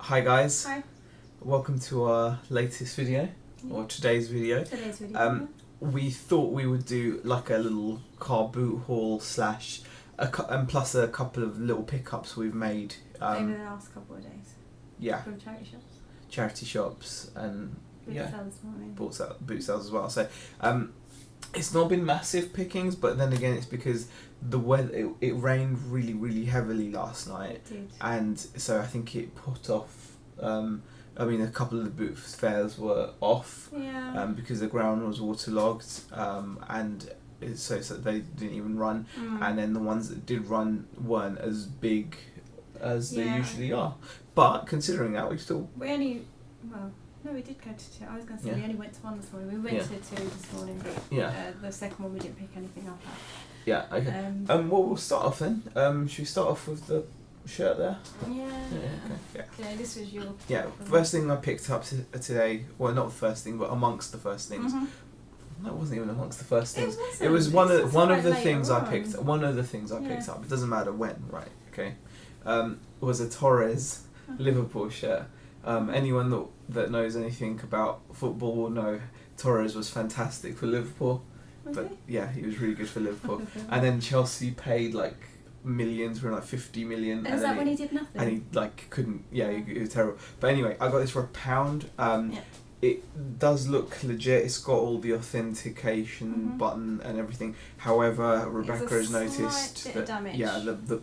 Hi guys. Hi. Welcome to our latest video, or today's video. Today's video. We thought we would do like a little car boot haul slash, and plus a couple of little pickups we've made. Over the last couple of days. Yeah. From charity shops. Charity shops and Boot sales this morning. boot sales as well. So, it's not been massive pickings, but then again, it's because the weather. It rained really heavily last night. It did. And so I think it put off. I mean, a couple of the boot fairs were off. Yeah. Because the ground was waterlogged, and so they didn't even run. And then the ones that did run weren't as big as they usually are. But considering that, we only. No, we did go to two. I was going to say we only went to one this morning. We went to two this morning, but the second one we didn't pick anything up at. Yeah, okay. Well, we'll start off then. Should we start off with the shirt there? Okay, this was your... Yeah, first thing I picked up today, well, not the first thing, but amongst the first things. That wasn't even amongst the first things. It was one of the things I picked. One of the things I picked up. It doesn't matter when, right? Okay. Was a Torres Liverpool shirt. Anyone that knows anything about football will know Torres was fantastic for Liverpool. He was really good for Liverpool. And then Chelsea paid like millions, for like 50 million. Is that when he did nothing? And he like couldn't. Yeah, it was terrible. But anyway, I got this for £1. It does look legit. It's got all the authentication button and everything. However, Rebecca has noticed that the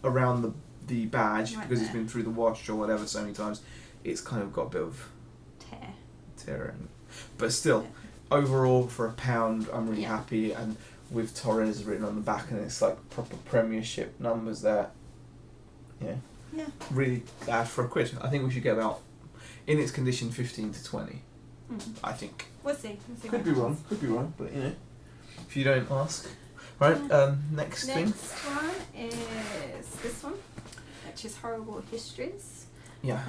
around the badge, because it's been through the wash or whatever so many times, it's kind of got a bit of tear in it. But still, overall for £1, I'm really happy. And with Torres written on the back, and it's like proper Premiership numbers there. Yeah. Really glad for £1. I think we should get about, in its condition, 15 to 20. I think. We'll see. Could be wrong, but you know, if you don't ask. Right. Next thing. Next one is this one, which is Horrible Histories. Yeah.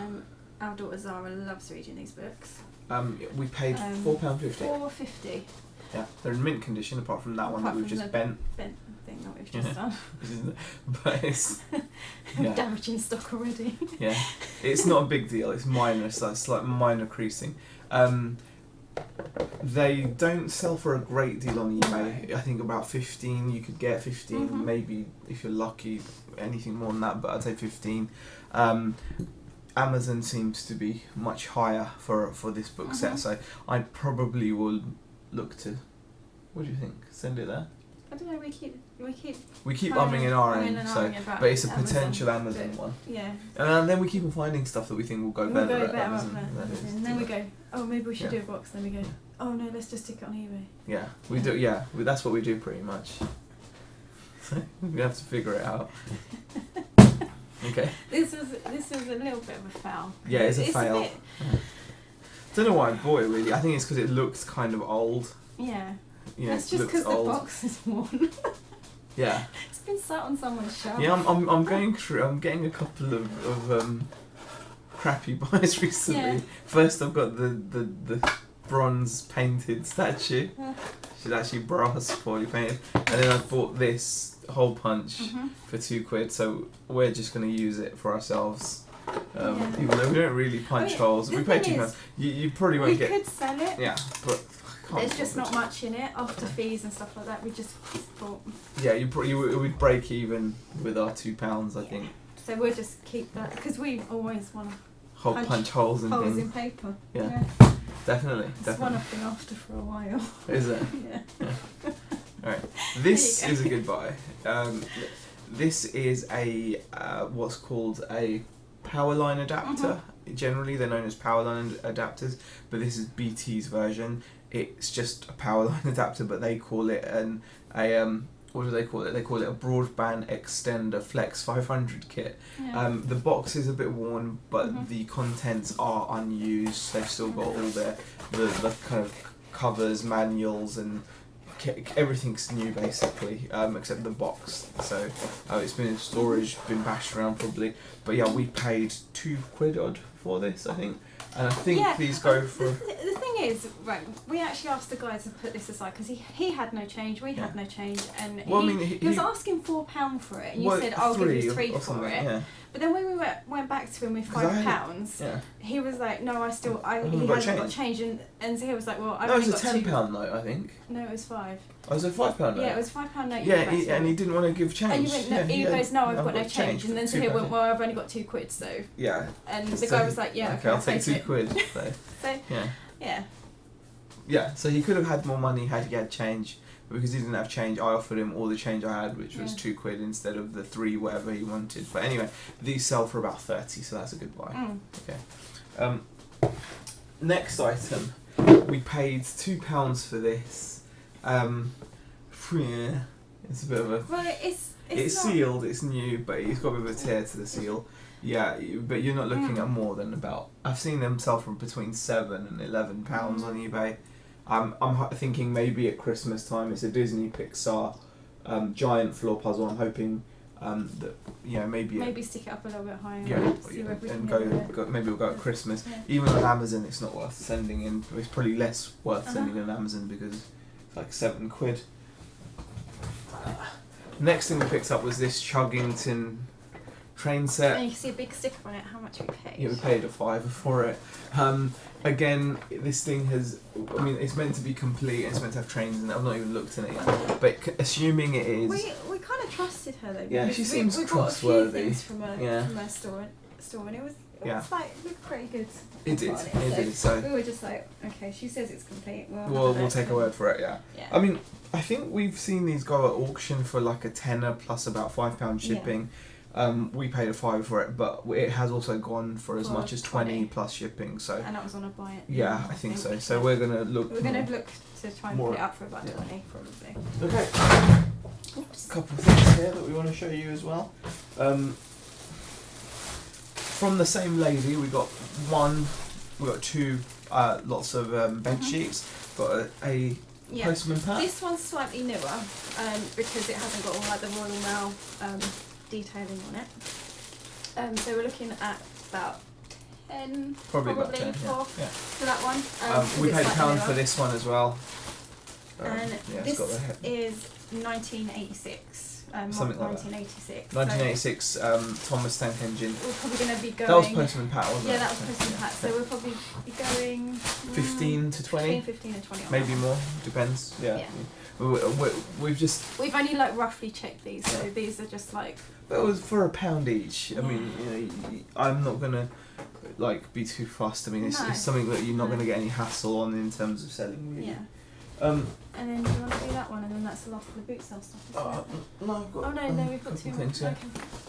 Our daughter Zara loves reading these books. We paid £4.50. £4.50. Yeah, they're in mint condition, apart from that one that we've just bent. Bent thing that we've just done. But it's damaging stock already. Yeah, it's not a big deal. It's minor, so it's like minor creasing. They don't sell for a great deal on eBay. I think about 15 you could get 15, maybe if you're lucky, anything more than that. But I'd say 15. Amazon seems to be much higher for this book set, so I probably will look to. What do you think? Send it there. I don't know. We keep umming and ahhing, so but it's a potential Amazon one. Yeah. And then we keep on finding stuff that we think will go better at Amazon. And then we go, oh, maybe we should do a box. Then we go, oh no, let's just stick it on eBay. Yeah, we do. Yeah, that's what we do pretty much. So we have to figure it out. Okay. This is a little bit of a foul. Yeah, it's a fail. Don't know why I bought it really. I think it's because it looks kind of old. Yeah. You know, that's just because the box is worn. Yeah. It's been sat on someone's shelf. Yeah, I'm going through. I'm getting a couple of crappy buys recently. Yeah. First, I've got the bronze painted statue. She's actually brass poorly painted, and then I bought this hole punch for £2. So we're just going to use it for ourselves. Even though we don't really punch holes, we pay £2. You probably won't get. We could sell it. Yeah, but there's just not much in it after fees and stuff like that. We just thought. Yeah, it would break even with our £2, I think. So we'll just keep that because we always want to punch holes in things. in paper. Yeah. Definitely. It's one I've been after for a while. Is it? Yeah. Alright. This is a good buy. This is a what's called a power line adapter. Generally they're known as power line adapters, but this is BT's version. It's just a power line adapter, but they call it what do they call it? They call it a broadband extender flex 500 kit. Yeah. The box is a bit worn, but the contents are unused. They've still got all the kind of covers, manuals, and everything's new basically, except the box. So it's been in storage, been bashed around probably. But yeah, we paid £2 odd for this, I think. And I think these go for. The thing is, right, we actually asked the guy to put this aside because he had no change, we had no change, and he was asking £4 for it, and you said, I'll give you £3 for it. Yeah. But then when we went back to him with £5, he was like, no, he hasn't got change, and Zaheer was like, well, I've only got it was a £10 note, I think. No, it was 5. Oh, was it a £5 note? Yeah, it was a £5 note. Yeah, and he didn't want to give change. And you went, he goes, no, I've got no change. And then Zaheer went, well, I've only got £2, so. Yeah. And the guy was like, yeah, okay, I'll take £2. So, yeah. Yeah, so he could have had more money had he had change, but because he didn't have change, I offered him all the change I had, which was £2 instead of the 3 whatever he wanted. But anyway, these sell for about 30, so that's a good buy. Okay. Next item, we paid £2 for this. It's a bit of a. Well, it's sealed. It's new, but it's got a bit of a tear to the seal. Yeah, but you're not looking at more than about. I've seen them sell for between £7 and £11 on eBay. I'm thinking maybe at Christmas time. It's a Disney Pixar giant floor puzzle. I'm hoping that maybe stick it up a little bit higher. Yeah, and go maybe we'll go at Christmas. Yeah. Even on Amazon, it's not worth sending in. It's probably less worth sending on Amazon because it's like £7. Next thing we picked up was this Chuggington train set. And you can see a big sticker on it, how much we paid. Yeah, we paid a £5 for it. Again, this thing has, it's meant to be complete, and it's meant to have trains in it. I've not even looked at it yet. But assuming it is... We kind of trusted her though. Yeah, she seems trustworthy. We got a few things from her store, and it was like, looked pretty good. It did. So we were just like, okay, she says it's complete. We'll take her word for it, yeah. I think we've seen these go at auction for like a tenner plus about £5 shipping. We paid a £5 for it, but it has also gone for as much as 20 plus shipping. So and that was on a buy it. Yeah, I think so. So we're gonna look. We're gonna look to try and put it up for about 20 probably. Okay. Oops. A couple of things here that we want to show you as well. From the same lady, we got two lots of bed sheets. Got a Postman pack. This one's slightly newer because it hasn't got all like the Royal Mail detailing on it. So we're looking at about 10, probably about 10, for that one. We paid £1 for this one as well. And this is 1986. Something like 1986. 1986 Thomas Tank Engine. We're probably going to be going... That was Postman Pat, wasn't it? Yeah, that was Postman Pat. So we'll probably be going... 15 to 20? Between 15 and 20. Maybe more, depends. Yeah. We've just... roughly checked these, so these are just like... But it was for £1 each. I mean, I'm not going to be too fussed. I mean, it's something that you're not going to get any hassle on in terms of selling, really. Yeah. And then do you want to do that one, and then that's the last of the boot sale stuff, isn't it? No, I've got... no, we've got two more. Things, yeah.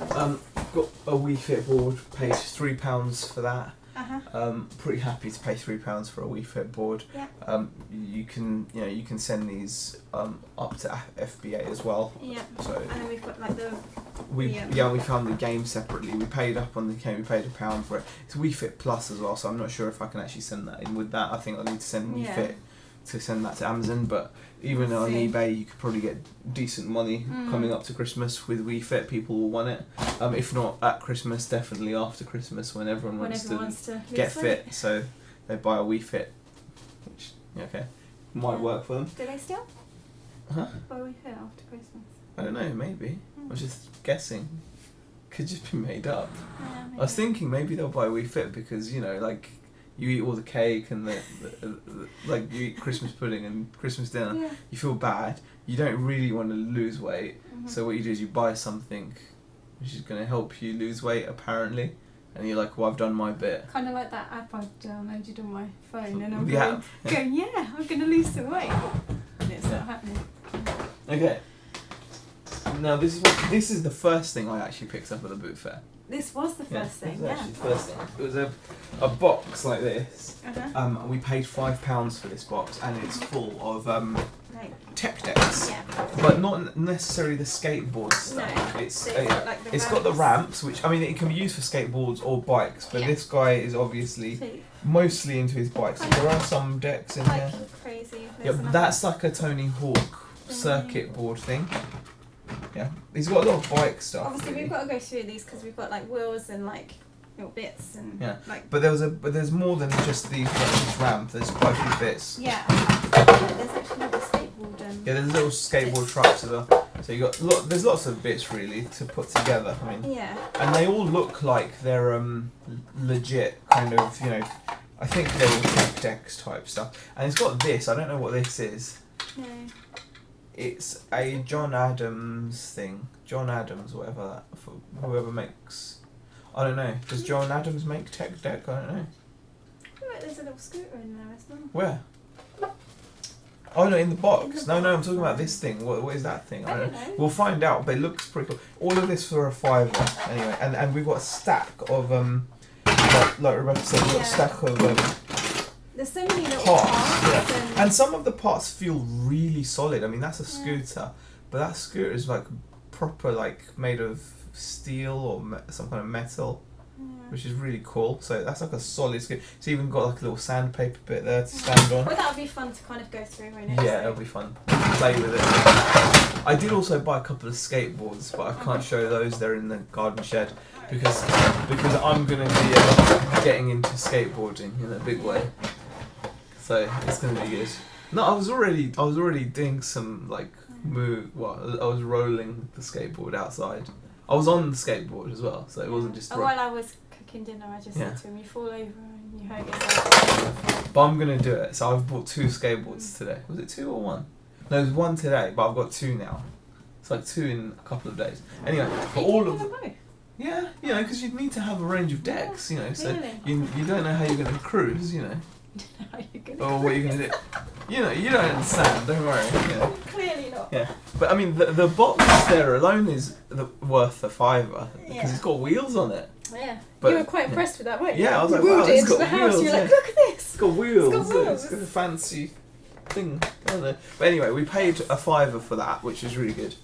Okay. Got a Wii Fit board, paid £3 for that. Pretty happy to pay £3 for a Wii Fit board. Yeah. You can send these up to FBA as well. Yeah. So and then we've got like the... we found the game separately. We paid up on the game. We paid £1 for it. It's Wii Fit Plus as well, so I'm not sure if I can actually send that in with that. I think I'll need to send Wii Fit to send that to Amazon, but even on eBay you could probably get decent money coming up to Christmas with Wii Fit. People will want it. If not at Christmas, definitely after Christmas when everyone wants to get fit, so they buy a Wii Fit, which might work for them. Do they still? Huh? Buy Wii Fit after Christmas? I don't know, maybe. I was just guessing. Could just be made up. Yeah, I was thinking maybe they'll buy Wii Fit because you eat all the cake and you eat Christmas pudding and Christmas dinner. Yeah. You feel bad. You don't really want to lose weight. So what you do is you buy something which is going to help you lose weight, apparently. And you're like, well, I've done my bit. Kind of like that app I downloaded on my phone, and I'm going, I'm going to lose some weight. And it's not happening. Okay. Now this is the first thing I actually picked up at the boot fair. This was the first thing, This was actually the first thing. It was a box like this. We paid £5 for this box, and it's full of tech decks. Yeah. But not necessarily the skateboard stuff. No, it's got the ramps, which it can be used for skateboards or bikes. But this guy is obviously mostly into his bikes. So there are some decks in here. Crazy. Yeah, that's like a Tony Hawk circuit board thing. Yeah, he's got a lot of bike stuff. Obviously, we've got to go through these because we've got wheels and little bits and like. But there's more than just these this ramp. There's quite a few bits. Yeah. There's actually a skateboard. Yeah, there's little skateboard trucks as well. So you got there's lots of bits really to put together. I mean. Yeah. And they all look like they're legit kind of, you know. I think they're all tech decks type stuff. And it's got this. I don't know what this is. No. It's a John Adams thing. John Adams, whatever that, for whoever makes. I don't know. Does John Adams make tech deck? I don't know. Oh, wait, there's a little scooter in there as well. Where? Oh no, in the box. No, I'm talking about this thing. What is that thing? I don't know. We'll find out, but it looks pretty cool. All of this for a £5 anyway, and we've got a stack of like Rebecca said, we've got a stack of there's so many little parts. And some of the parts feel really solid. I mean, that's a scooter, but that scooter is like proper, like made of steel or some kind of metal. Which is really cool. So that's like a solid scooter. It's even got like a little sandpaper bit there to stand on. Well, that would be fun to kind of go through, won't it? Yeah, it'll be fun. Play with it. I did also buy a couple of skateboards, but I can't show those. They're in the garden shed because I'm going to be getting into skateboarding in a big way. So it's going to be good. No, I was already doing some like move. Well, I was rolling the skateboard outside. I was on the skateboard as well, so it wasn't just. While I was cooking dinner, I just said to him, "You fall over and you hurt yourself." But I'm gonna do it. So I've bought 2 skateboards today. Was it 2 or 1? No, there's 1 today, but I've got 2 now. It's like 2 in a couple of days. Anyway, but all of. Yeah, you know, because you need to have a range of decks, you know. So you don't know how you're gonna cruise, you know. Or what you're gonna do. You know, you don't understand. Don't worry. You know. Clearly not. Yeah, but I mean, the box there alone is worth a £5 because it's got wheels on it. Yeah. But, you were quite impressed with that, weren't you? Yeah, I was like, wow, it's got wheels. You're like, look at this. It's got wheels. It's got a fancy thing. I don't know. But anyway, we paid a £5 for that, which is really good.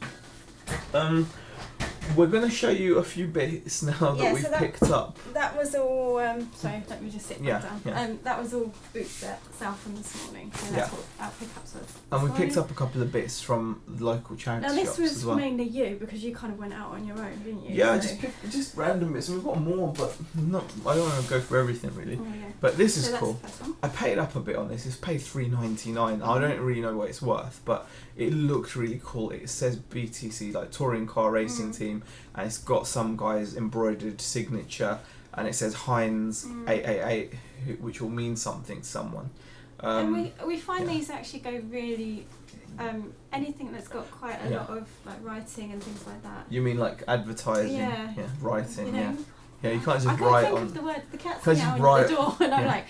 We're going to show you a few bits now that we've picked up. That was all, sorry, let me just sit back down. Yeah. That was all boots that Sal from this morning. So that's what our pickups was. And we picked up a couple of bits from local charity shops as well. Now this was mainly you, because you kind of went out on your own, didn't you? Yeah, so. just random bits. And we've got more, but I don't want to go for everything really. Oh, yeah. But this is cool. I paid up a bit on this. It's paid $3.99. I don't really know what it's worth, but it looks really cool. It says BTC, like Touring Car Racing Team, and it's got some guy's embroidered signature, and it says Heinz 888, which will mean something to someone. And we find these actually go really, anything that's got quite a lot of like writing and things like that. You mean like advertising? Yeah, writing, you know? Yeah, you can't just write I can't think of the word. The cat's meowing at the door, and I'm like,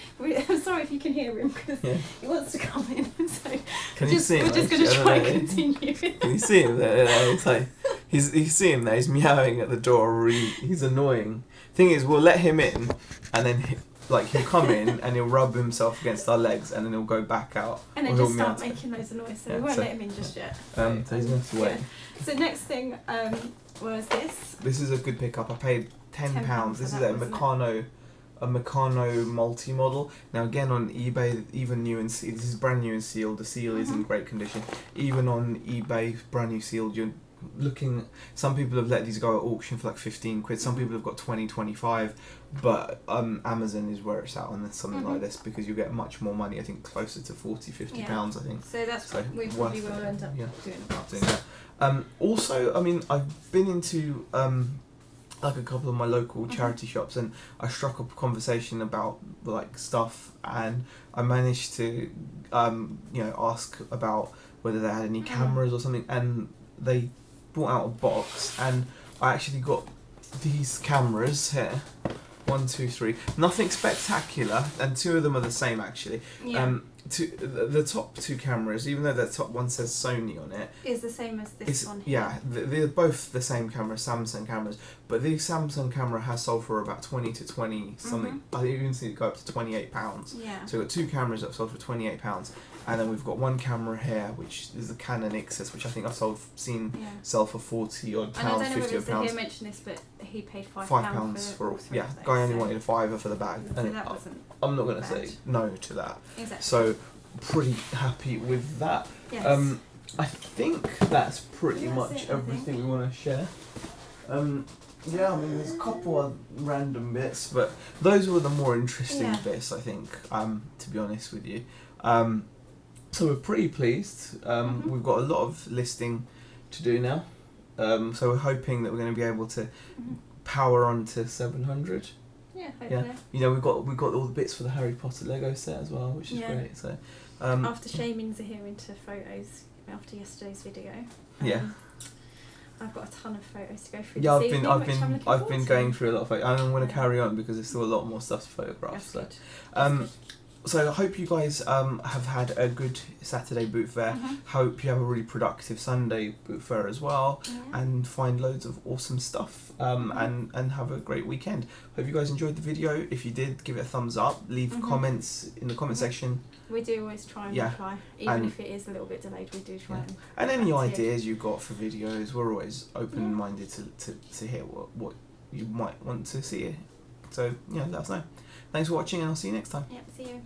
I'm sorry if you can hear him because he wants to come in. So can you see him? We're just going to try and continue. Can you see him there? It's like you see him there. He's meowing at the door. He's annoying. Thing is, we'll let him in, and then he'll come in and he'll rub himself against our legs, and then he'll go back out. And then just start making loads of noise. So we won't let him in just yet. So he's going to have to wait. Yeah. So next thing was this. This is a good pickup. I paid £10. This is a Meccano multi-model. Now again on eBay, even new and sealed, this is brand new and sealed. The seal is in great condition. Even on eBay, brand new sealed, you're looking. Some people have let these go at auction for like 15 quid. Some people have got 20, 25. But Amazon is where it's at on something like this, because you get much more money. I think closer to 40, 50 pounds. I think. So that's what we probably will end up doing. Also, I mean, I've been into like a couple of my local charity shops, and I struck up a conversation about like stuff, and I managed to ask about whether they had any cameras or something, and they brought out a box, and I actually got these cameras here. 1, 2, 3. Nothing spectacular, and 2 of them are the same actually. Yeah. The top 2 cameras, even though the top one says Sony on it, is the same as this one here. Yeah, they're both the same camera, Samsung cameras, but the Samsung camera has sold for about 20 to 20 something. I even see it go up to £28. Yeah. So we've got 2 cameras that have sold for £28, and then we've got 1 camera here, which is the Canon XS, which I think I've seen sell for £40 odd, £50 odd. Zaheer mentioned this, but he paid £5 for guy only wanted a £5 for the bag, and I'm not going to say no to that. Exactly. So pretty happy with that. Yes. I think that's pretty much everything we want to share. Yeah, I mean, there's a couple of random bits, but those were the more interesting bits, I think, to be honest with you. So we're pretty pleased. We've got a lot of listing to do now. So we're hoping that we're going to be able to power on to 700. Yeah, hopefully. Yeah. You know, we've got all the bits for the Harry Potter Lego set as well, which is great. So after shaming Zaheer into photos after yesterday's video. I've got a ton of photos to go through. Yeah, this evening, I've been going through a lot of photos, and I'm going to carry on because there's still a lot more stuff to photograph. That's so, good. So I hope you guys have had a good Saturday boot fair. Hope you have a really productive Sunday boot fair as well, and find loads of awesome stuff. And have a great weekend. Hope you guys enjoyed the video. If you did, give it a thumbs up. Leave comments in the comment section. We do always try and reply, even if it is a little bit delayed. We do try. And any ideas you've got for videos, we're always open-minded to hear what you might want to see. So let us know. Thanks for watching, and I'll see you next time. Yep, see you.